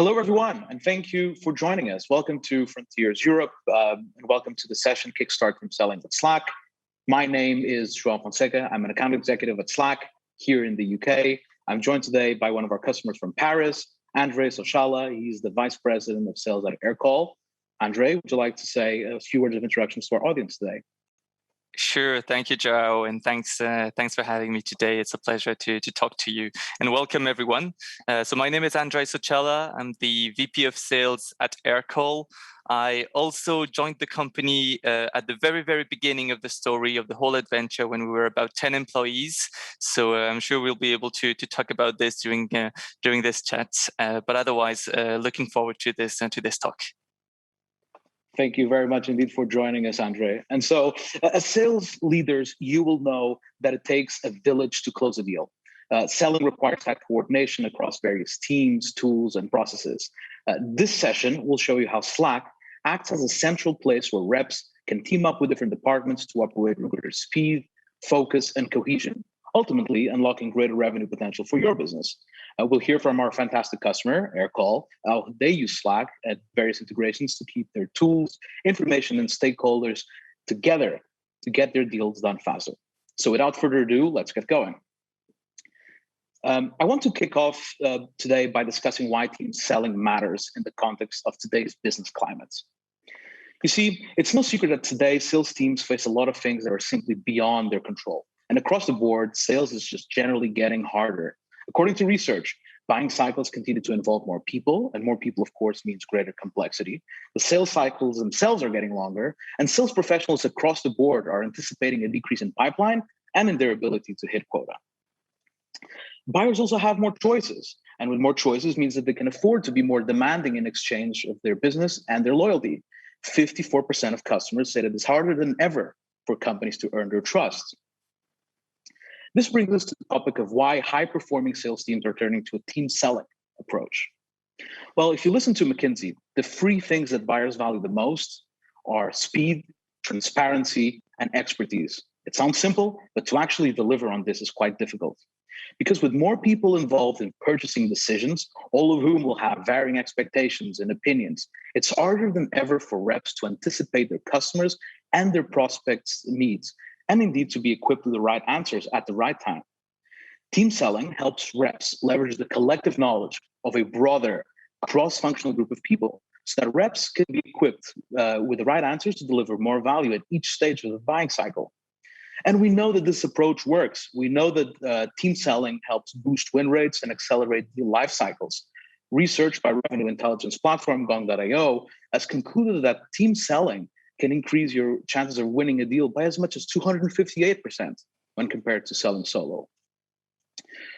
Hello, everyone, and thank you for joining us. Welcome to Frontiers Europe, and welcome to the session Kickstart from Selling with Slack. My name is João Fonseca. I'm an account executive at Slack here in the UK. I'm joined today by one of our customers from Paris, Andre Sochala. He's the Vice President of Sales at Aircall. Andre, would you like to say a few words of introduction to our audience today? Sure. Thank you, Joe, and thanks for having me today. It's a pleasure to talk to you, and welcome everyone. So my name is Andre Sochala. I'm the VP of Sales at Aircall. I also joined the company at the very, very beginning of the story of the whole adventure when we were about 10 employees. So I'm sure we'll be able to talk about this during this chat. But otherwise, looking forward to this talk. Thank you very much indeed for joining us, Andre. And so as sales leaders, you will know that it takes a village to close a deal. Selling requires that coordination across various teams, tools, and processes. This session will show you how Slack acts as a central place where reps can team up with different departments to operate with greater speed, focus, and cohesion, ultimately unlocking greater revenue potential for your business. We'll hear from our fantastic customer, Aircall, how they use Slack at various integrations to keep their tools, information, and stakeholders together to get their deals done faster. So without further ado, let's get going. I want to kick off today by discussing why team selling matters in the context of today's business climates. You see, it's no secret that today sales teams face a lot of things that are simply beyond their control. And across the board, sales is just generally getting harder. According to research, buying cycles continue to involve more people, and more people, of course, means greater complexity. The sales cycles themselves are getting longer, and sales professionals across the board are anticipating a decrease in pipeline and in their ability to hit quota. Buyers also have more choices, and with more choices means that they can afford to be more demanding in exchange of their business and their loyalty. 54% of customers say that it's harder than ever for companies to earn their trust. This brings us to the topic of why high-performing sales teams are turning to a team selling approach. Well, if you listen to McKinsey, the three things that buyers value the most are speed, transparency, and expertise. It sounds simple, but to actually deliver on this is quite difficult. Because with more people involved in purchasing decisions, all of whom will have varying expectations and opinions, it's harder than ever for reps to anticipate their customers and their prospects' needs, and indeed to be equipped with the right answers at the right time. Team selling helps reps leverage the collective knowledge of a broader cross-functional group of people so that reps can be equipped with the right answers to deliver more value at each stage of the buying cycle. And we know that this approach works. We know that team selling helps boost win rates and accelerate deal life cycles. Research by revenue intelligence platform Gong.io has concluded that team selling can increase your chances of winning a deal by as much as 258% when compared to selling solo.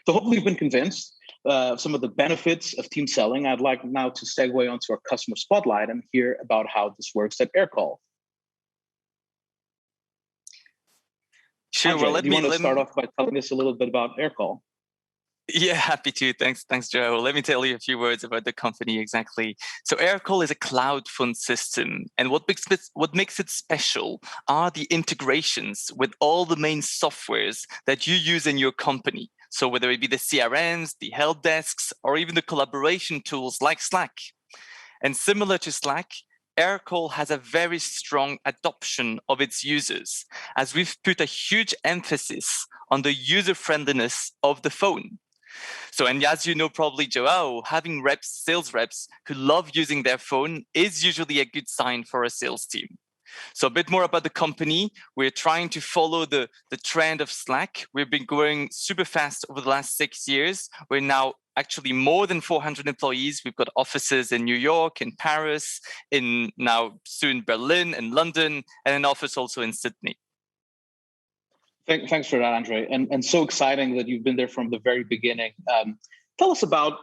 So hopefully you've been convinced of some of the benefits of team selling. I'd like now to segue onto our customer spotlight and hear about how this works at Aircall. Sure. Andre, well, do you want to start off by telling us a little bit about Aircall? Yeah, happy to. Thanks, Joe. Let me tell you a few words about the company exactly. So Aircall is a cloud phone system, and what makes it special are the integrations with all the main softwares that you use in your company. So whether it be the CRMs, the help desks, or even the collaboration tools like Slack. And similar to Slack, Aircall has a very strong adoption of its users, as we've put a huge emphasis on the user friendliness of the phone. So, and as you know, probably, Joao, having sales reps who love using their phone is usually a good sign for a sales team. So a bit more about the company. We're trying to follow the trend of Slack. We've been growing super fast over the last 6 years. We're now actually more than 400 employees. We've got offices in New York, in Paris, in now soon Berlin and London, and an office also in Sydney. Thanks for that, Andre, and so exciting that you've been there from the very beginning. Tell us about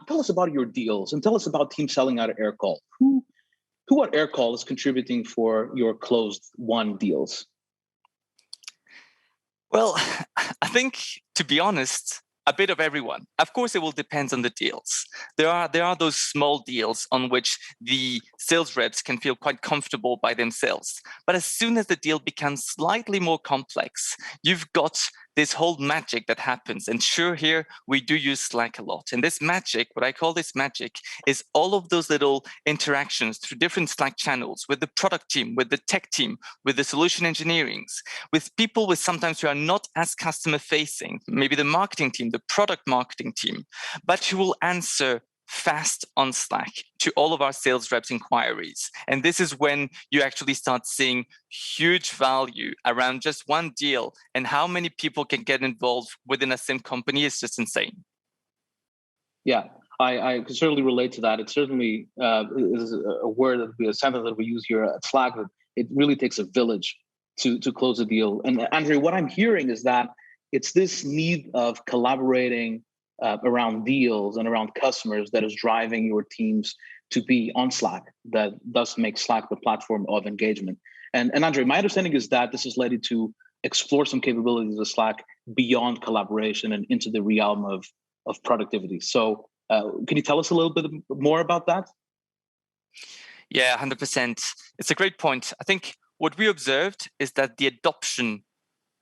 your deals, and tell us about team selling out of Aircall. Who at Aircall is contributing for your closed won deals? Well, I think, to be honest, a bit of everyone. Of course, it will depend on the deals. There are those small deals on which the sales reps can feel quite comfortable by themselves. But as soon as the deal becomes slightly more complex, you've got this whole magic that happens. And sure, here we do use Slack a lot. And this magic, what I call this magic, is all of those little interactions through different Slack channels with the product team, with the tech team, with the solution engineerings, with people with sometimes who are not as customer facing, maybe the marketing team, the product marketing team, but who will answer fast on Slack to all of our sales reps inquiries. And this is when you actually start seeing huge value around just one deal, and how many people can get involved within a same company is just insane. Yeah, I can certainly relate to that. It certainly is a word, a sentence that we use here at Slack, that it really takes a village to close a deal. And Andre, what I'm hearing is that it's this need of collaborating around deals and around customers that is driving your teams to be on Slack, that does make Slack the platform of engagement. And Andre, my understanding is that this has led you to explore some capabilities of Slack beyond collaboration and into the realm of productivity. So can you tell us a little bit more about that? Yeah, 100%. It's a great point. I think what we observed is that the adoption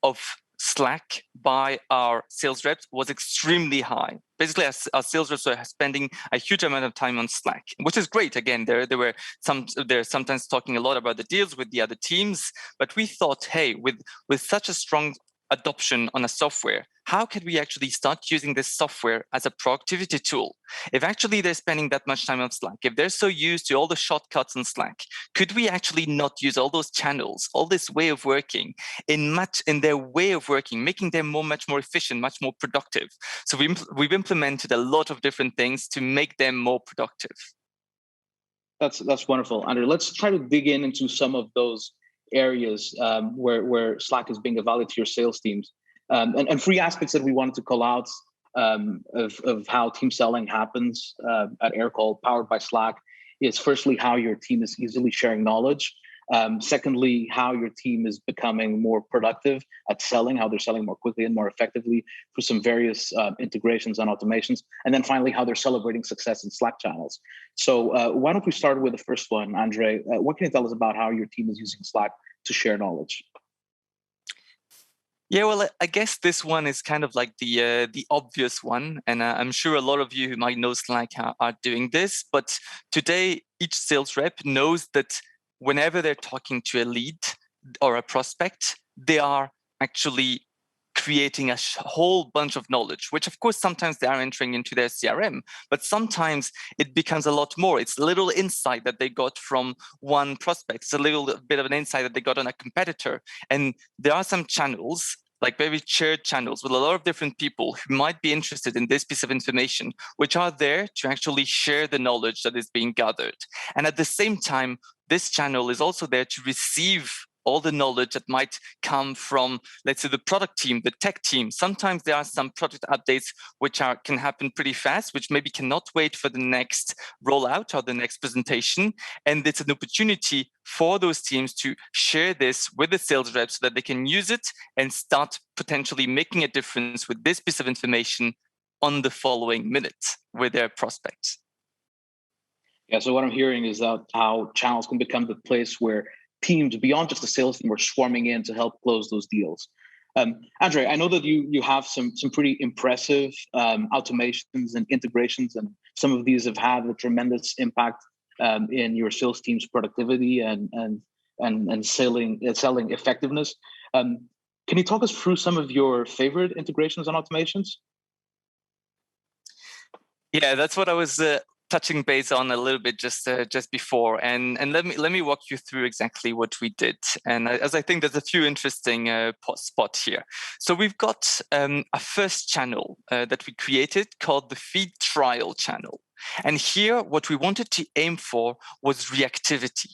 of Slack by our sales reps was extremely high. Basically, our sales reps are spending a huge amount of time on Slack, which is great. Again, they're sometimes talking a lot about the deals with the other teams, but we thought, hey, with such a strong adoption on a software, how can we actually start using this software as a productivity tool? If actually they're spending that much time on Slack, if they're so used to all the shortcuts on Slack, could we actually not use all those channels, all this way of working in their way of working, making them much more efficient, much more productive? So we've implemented a lot of different things to make them more productive. That's wonderful, Andre. Let's try to dig into some of those areas where Slack is being evaluated to your sales teams, and three aspects that we wanted to call out of how team selling happens at Aircall, powered by Slack, is firstly how your team is easily sharing knowledge. Secondly, how your team is becoming more productive at selling, how they're selling more quickly and more effectively through some various integrations and automations. And then finally, how they're celebrating success in Slack channels. So why don't we start with the first one, Andre? What can you tell us about how your team is using Slack to share knowledge? Yeah, well, I guess this one is kind of like the obvious one, and I'm sure a lot of you who might know Slack are doing this. But today, each sales rep knows that whenever they're talking to a lead or a prospect, they are actually creating a whole bunch of knowledge, which of course sometimes they are entering into their CRM, but sometimes it becomes a lot more. It's a little insight that they got from one prospect. It's a little bit of an insight that they got on a competitor. And there are some channels, like very shared channels with a lot of different people who might be interested in this piece of information, which are there to actually share the knowledge that is being gathered. And at the same time, this channel is also there to receive all the knowledge that might come from, let's say, the product team, the tech team. Sometimes there are some product updates which can happen pretty fast, which maybe cannot wait for the next rollout or the next presentation. And it's an opportunity for those teams to share this with the sales reps so that they can use it and start potentially making a difference with this piece of information on the following minutes with their prospects. Yeah, so what I'm hearing is that how channels can become the place where teams beyond just the sales team are swarming in to help close those deals. Andre, I know that you have some pretty impressive automations and integrations, and some of these have had a tremendous impact in your sales team's productivity and selling effectiveness. Can you talk us through some of your favorite integrations and automations? Yeah, that's what I was touching base on a little bit just before, and let me walk you through exactly what we did. And as I think there's a few interesting spots here. So we've got a first channel that we created called the feed trial channel, and here what we wanted to aim for was reactivity.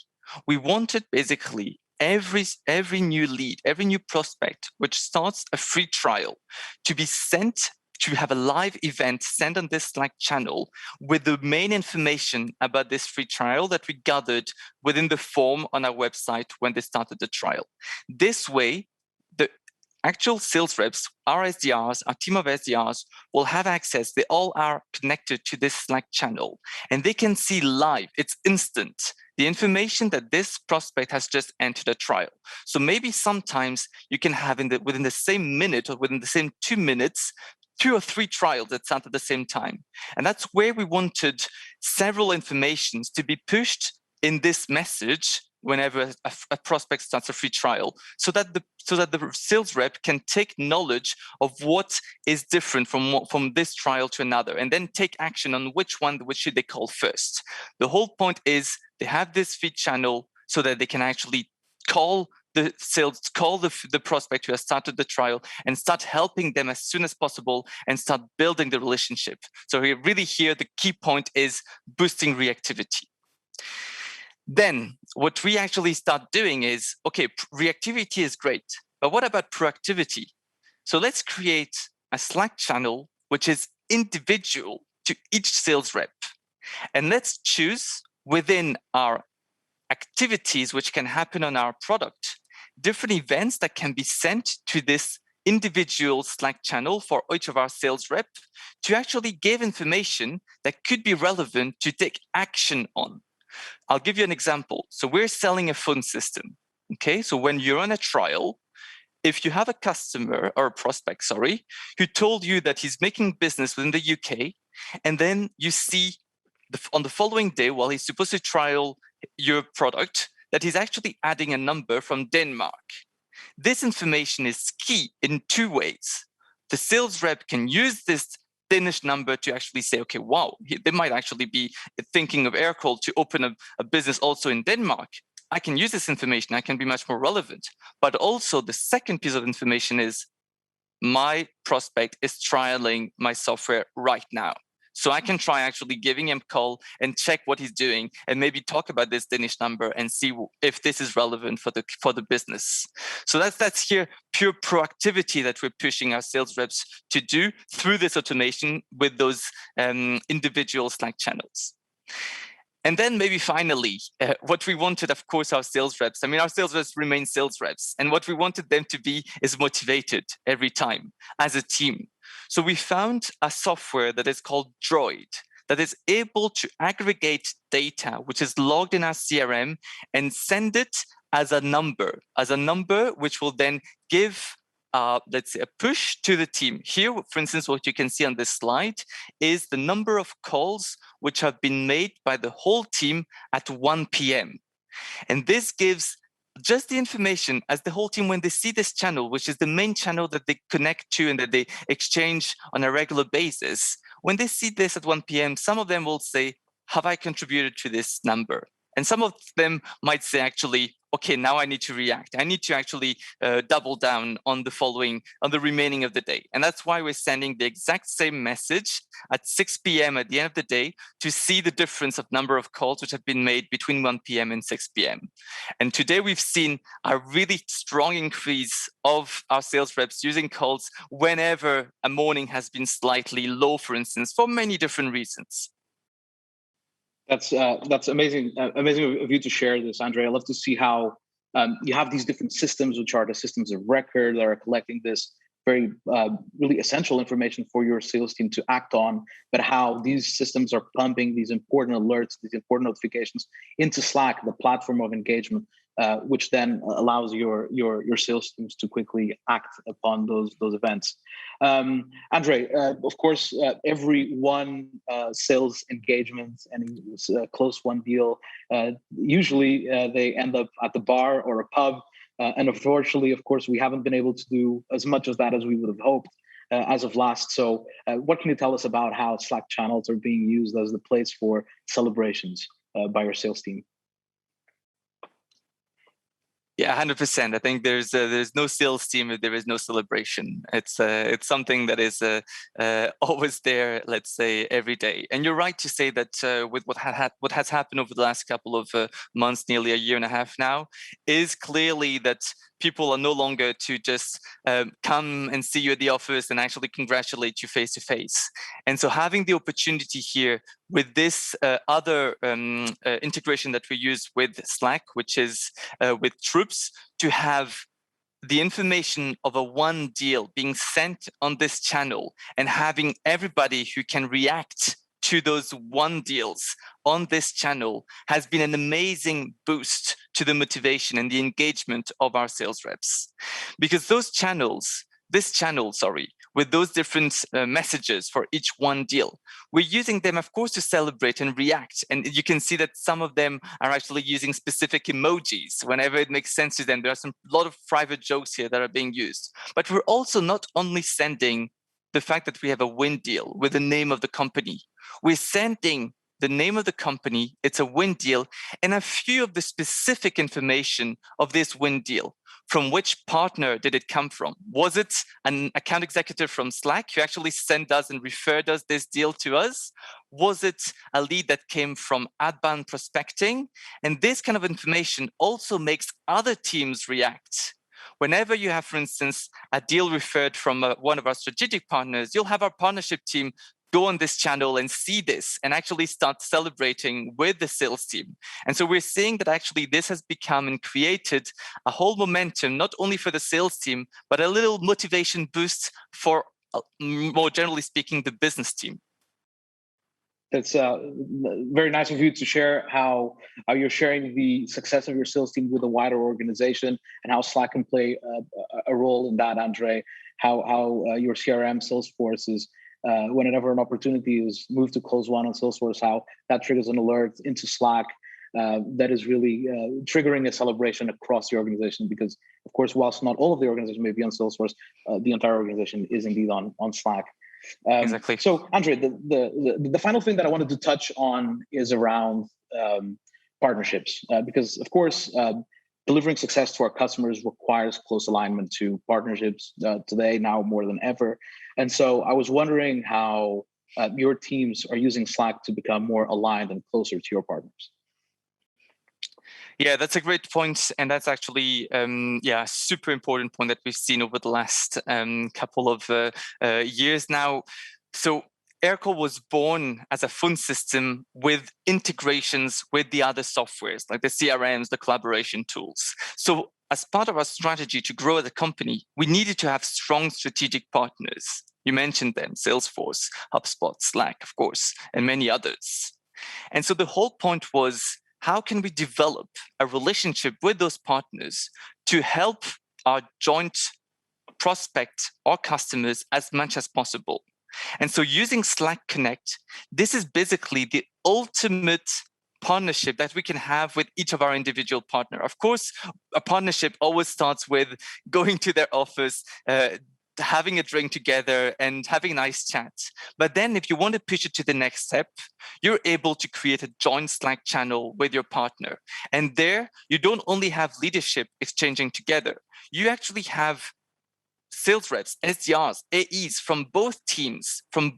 We wanted basically every new lead, every new prospect which starts a free trial to be sent to have a live event sent on this Slack channel with the main information about this free trial that we gathered within the form on our website when they started the trial. This way, actual sales reps, our SDRs, our team of SDRs will have access. They all are connected to this Slack channel, and they can see live, it's instant, the information that this prospect has just entered a trial. So maybe sometimes you can have within the same minute or within the same 2 minutes, 2 or 3 trials that start at the same time. And that's where we wanted several informations to be pushed in this message whenever a prospect starts a free trial, so that the sales rep can take knowledge of what is different from this trial to another, and then take action on which should they call first. The whole point is they have this feed channel so that they can actually call the prospect who has started the trial and start helping them as soon as possible and start building the relationship. So really here, the key point is boosting reactivity. Then what we actually start doing is, okay, reactivity is great, but what about proactivity? So let's create a Slack channel which is individual to each sales rep. And let's choose within our activities which can happen on our product, different events that can be sent to this individual Slack channel for each of our sales rep to actually give information that could be relevant to take action on. I'll give you an example. So we're selling a phone system. Okay, so when you're on a trial, if you have a customer or a prospect, who told you that he's making business within the UK, and then you see on the following day, while he's supposed to trial your product, that he's actually adding a number from Denmark. This information is key in 2 ways. The sales rep can use this Danish number to actually say, okay, wow, they might actually be thinking of Aircall to open a business also in Denmark. I can use this information, I can be much more relevant. But also the second piece of information is my prospect is trialing my software right now. So I can try actually giving him a call and check what he's doing and maybe talk about this Danish number and see if this is relevant for the business. So that's here pure proactivity that we're pushing our sales reps to do through this automation with those individual Slack channels. And then maybe finally, what we wanted, of course, our sales reps remain sales reps. And what we wanted them to be is motivated every time as a team. So we found a software that is called Droid that is able to aggregate data, which is logged in our CRM, and send it as a number which will then give let's say a push to the team. Here, for instance, what you can see on this slide is the number of calls which have been made by the whole team at 1 p.m. And this gives just the information as the whole team, when they see this channel, which is the main channel that they connect to and that they exchange on a regular basis, when they see this at 1 p.m., some of them will say, have I contributed to this number? And some of them might say, actually, okay, now I need to react. I need to actually double down on the remaining of the day. And that's why we're sending the exact same message at 6 p.m. at the end of the day to see the difference of number of calls which have been made between 1 p.m. and 6 p.m. And today we've seen a really strong increase of our sales reps using calls whenever a morning has been slightly low, for instance, for many different reasons. That's amazing. Amazing of you to share this, Andre. I love to see how you have these different systems, which are the systems of record that are collecting this very really essential information for your sales team to act on, but how these systems are pumping these important alerts, these important notifications into Slack, the platform of engagement, which then allows your sales teams to quickly act upon those events. Andre, of course, every one sales engagement and close one deal, usually they end up at the bar or a pub. And unfortunately, of course, we haven't been able to do as much of that as we would have hoped as of last. So what can you tell us about how Slack channels are being used as the place for celebrations by your sales team? Yeah, 100%. I think there's no sales team if there is no celebration. It's something that is always there, let's say, every day. And you're right to say that with what has happened over the last couple of months, nearly a year and a half now, is clearly that people are no longer to just come and see you at the office and actually congratulate you face to face. And so having the opportunity here with this other integration that we use with Slack, which is with Troops, to have the information of a one deal being sent on this channel and having everybody who can react to those one deals on this channel has been an amazing boost to the motivation and the engagement of our sales reps. Because this channel, with those different messages for each one deal, we're using them, of course, to celebrate and react. And you can see that some of them are actually using specific emojis whenever it makes sense to them. There are a lot of private jokes here that are being used. But we're also not only sending the fact that we have a win deal with the name of the company. We're sending the name of the company, it's a win deal, and a few of the specific information of this win deal. From which partner did it come from? Was it an account executive from Slack who actually sent us and referred us this deal to us? Was it a lead that came from outbound prospecting? And this kind of information also makes other teams react. Whenever you have, for instance, a deal referred from one of our strategic partners, you'll have our partnership team go on this channel and see this and actually start celebrating with the sales team. And so we're seeing that actually this has become and created a whole momentum, not only for the sales team, but a little motivation boost for, more generally speaking, the business team. It's very nice of you to share how you're sharing the success of your sales team with a wider organization and how Slack can play a role in that, Andre. How your CRM Salesforce is, whenever an opportunity is moved to close one on Salesforce, how that triggers an alert into Slack that is really triggering a celebration across the organization. Because, of course, whilst not all of the organization may be on Salesforce, the entire organization is indeed on Slack. Exactly. So, Andre, the final thing that I wanted to touch on is around partnerships, because, of course, delivering success to our customers requires close alignment to partnerships today, now more than ever. And so I was wondering how your teams are using Slack to become more aligned and closer to your partners. Yeah, that's a great point. And that's actually, a super important point that we've seen over the last couple of years now. So Aircall was born as a phone system with integrations with the other softwares, like the CRMs, the collaboration tools. So as part of our strategy to grow the company, we needed to have strong strategic partners. You mentioned them, Salesforce, HubSpot, Slack, of course, and many others. And so the whole point was, how can we develop a relationship with those partners to help our joint prospect or customers as much as possible? And so using Slack Connect, this is basically the ultimate partnership that we can have with each of our individual partners. Of course, a partnership always starts with going to their office, having a drink together and having a nice chat. But then if you want to push it to the next step, you're able to create a joint Slack channel with your partner. And there, you don't only have leadership exchanging together, you actually have sales reps, SDRs, AEs from both teams, from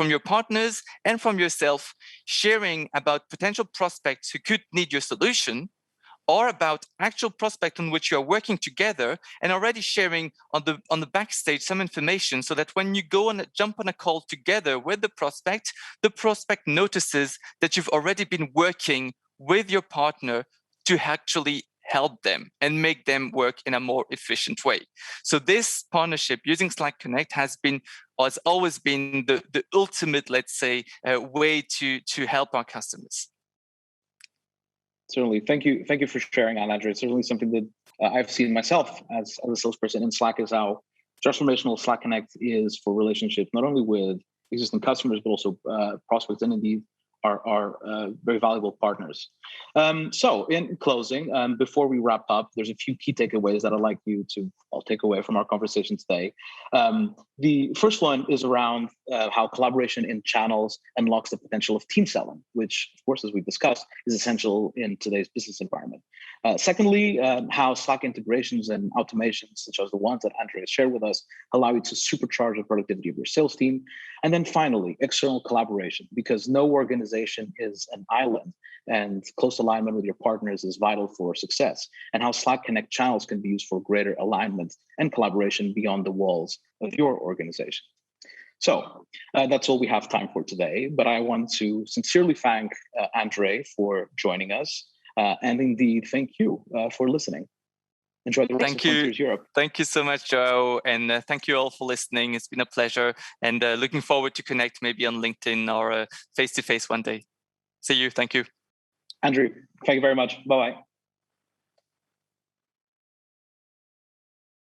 your partners and from yourself, sharing about potential prospects who could need your solution, or about actual prospect on which you are working together, and already sharing on the backstage some information, so that when you jump on a call together with the prospect notices that you've already been working with your partner to actually help them and make them work in a more efficient way. So this partnership using Slack Connect has always been the ultimate, let's say, way to help our customers. Certainly. Thank you for sharing, Andre. It's certainly something that I've seen myself as a salesperson in Slack, is how transformational Slack Connect is for relationships, not only with existing customers, but also prospects, and indeed are very valuable partners. So in closing, before we wrap up, there's a few key takeaways that I'd like you to all take away from our conversation today. The first one is around how collaboration in channels unlocks the potential of team selling, which, of course, as we discussed, is essential in today's business environment. Secondly, how Slack integrations and automations, such as the ones that Andre has shared with us, allow you to supercharge the productivity of your sales team. And then finally, external collaboration, because no organization is an island, and close alignment with your partners is vital for success, and how Slack Connect channels can be used for greater alignment and collaboration beyond the walls of your organization. So that's all we have time for today, but I want to sincerely thank Andre for joining us, and indeed thank you for listening. enjoy the rest of Frontiers Europe. Thank you so much, Joe. And thank you all for listening. It's been a pleasure. And looking forward to connect maybe on LinkedIn or face-to-face one day. See you. Thank you. Andrew, thank you very much. Bye-bye.